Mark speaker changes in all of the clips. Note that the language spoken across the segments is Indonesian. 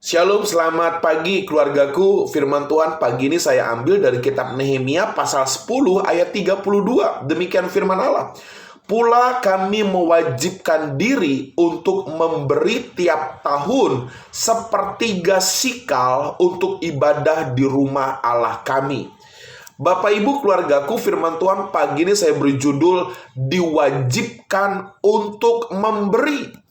Speaker 1: Shalom, selamat pagi keluargaku. Firman Tuhan pagi ini saya ambil dari kitab Nehemia pasal 10 ayat 32. Demikian firman Allah. Pula kami mewajibkan diri untuk memberi tiap tahun sepertiga sikal untuk ibadah di rumah Allah kami. Bapak Ibu keluargaku, firman Tuhan pagi ini saya beri judul diwajibkan untuk memberi.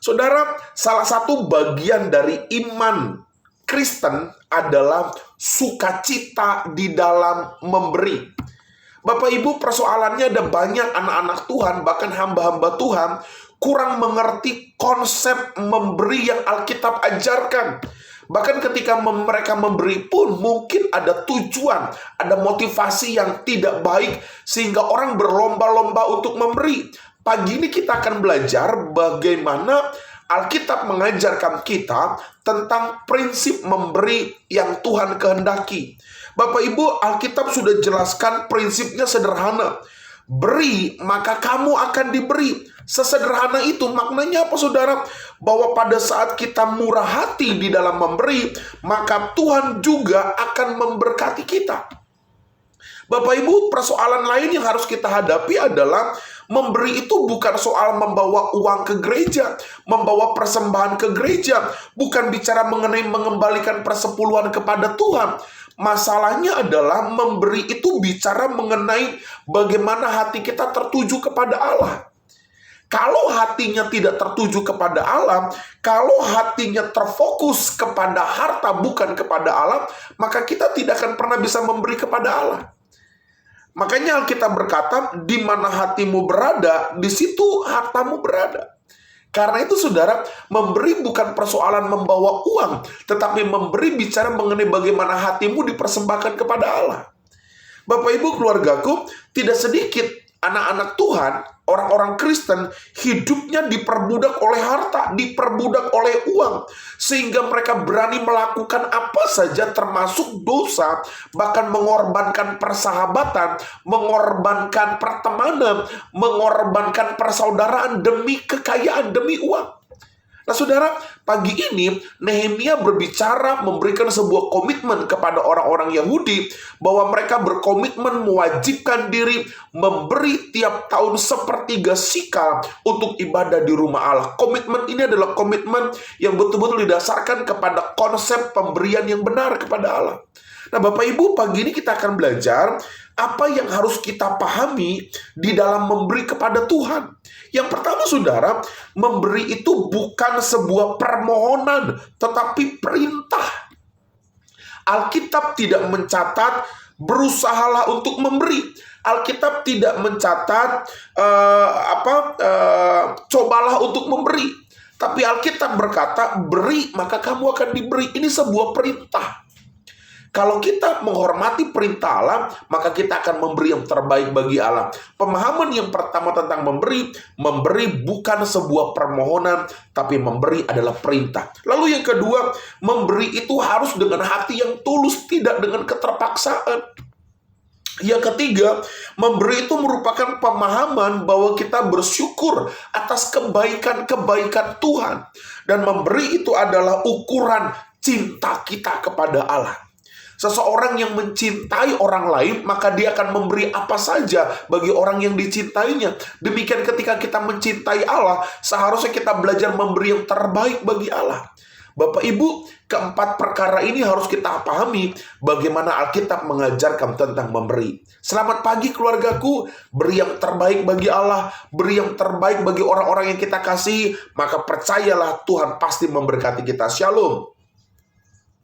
Speaker 1: Saudara, salah satu bagian dari iman Kristen adalah sukacita di dalam memberi. Bapak Ibu, persoalannya ada banyak anak-anak Tuhan, bahkan hamba-hamba Tuhan, kurang mengerti konsep memberi yang Alkitab ajarkan. Bahkan ketika mereka memberi pun mungkin ada tujuan, ada motivasi yang tidak baik, sehingga orang berlomba-lomba untuk memberi. Pagi ini kita akan belajar bagaimana Alkitab mengajarkan kita tentang prinsip memberi yang Tuhan kehendaki. Bapak Ibu, Alkitab sudah jelaskan prinsipnya sederhana. Beri, maka kamu akan diberi. Sesederhana itu. Maknanya apa, saudara? Bahwa pada saat kita murah hati di dalam memberi, maka Tuhan juga akan memberkati kita. Bapak Ibu, persoalan lain yang harus kita hadapi adalah memberi itu bukan soal membawa uang ke gereja, membawa persembahan ke gereja, bukan bicara mengenai mengembalikan persepuluhan kepada Tuhan. Masalahnya adalah memberi itu bicara mengenai bagaimana hati kita tertuju kepada Allah. Kalau hatinya tidak tertuju kepada Allah, kalau hatinya terfokus kepada harta bukan kepada Allah, maka kita tidak akan pernah bisa memberi kepada Allah. Makanya Alkitab berkata, di mana hatimu berada, di situ hartamu berada. Karena itu saudara, memberi bukan persoalan membawa uang, tetapi memberi bicara mengenai bagaimana hatimu dipersembahkan kepada Allah. Bapak Ibu keluargaku, tidak sedikit anak-anak Tuhan, orang-orang Kristen, hidupnya diperbudak oleh harta, diperbudak oleh uang. Sehingga mereka berani melakukan apa saja termasuk dosa, bahkan mengorbankan persahabatan, mengorbankan pertemanan, mengorbankan persaudaraan demi kekayaan, demi uang. Nah saudara, pagi ini Nehemia berbicara memberikan sebuah komitmen kepada orang-orang Yahudi bahwa mereka berkomitmen mewajibkan diri memberi tiap tahun sepertiga sikal untuk ibadah di rumah Allah. Komitmen ini adalah komitmen yang betul-betul didasarkan kepada konsep pemberian yang benar kepada Allah. Nah Bapak Ibu, pagi ini kita akan belajar apa yang harus kita pahami di dalam memberi kepada Tuhan. Yang pertama saudara, memberi itu bukan sebuah permohonan, tetapi perintah. Alkitab tidak mencatat berusahalah untuk memberi. Alkitab tidak mencatat cobalah untuk memberi. Tapi Alkitab berkata, beri maka kamu akan diberi. Ini sebuah perintah. Kalau kita menghormati perintah Allah, maka kita akan memberi yang terbaik bagi Allah. Pemahaman yang pertama tentang memberi bukan sebuah permohonan, tapi memberi adalah perintah. Lalu yang kedua, memberi itu harus dengan hati yang tulus, tidak dengan keterpaksaan. Yang ketiga, memberi itu merupakan pemahaman bahwa kita bersyukur atas kebaikan-kebaikan Tuhan. Dan memberi itu adalah ukuran cinta kita kepada Allah. Seseorang yang mencintai orang lain, maka dia akan memberi apa saja bagi orang yang dicintainya. Demikian ketika kita mencintai Allah, seharusnya kita belajar memberi yang terbaik bagi Allah. Bapak Ibu, keempat perkara ini harus kita pahami bagaimana Alkitab mengajarkan tentang memberi. Selamat pagi keluargaku, beri yang terbaik bagi Allah, beri yang terbaik bagi orang-orang yang kita kasihi, maka percayalah Tuhan pasti memberkati kita. Shalom.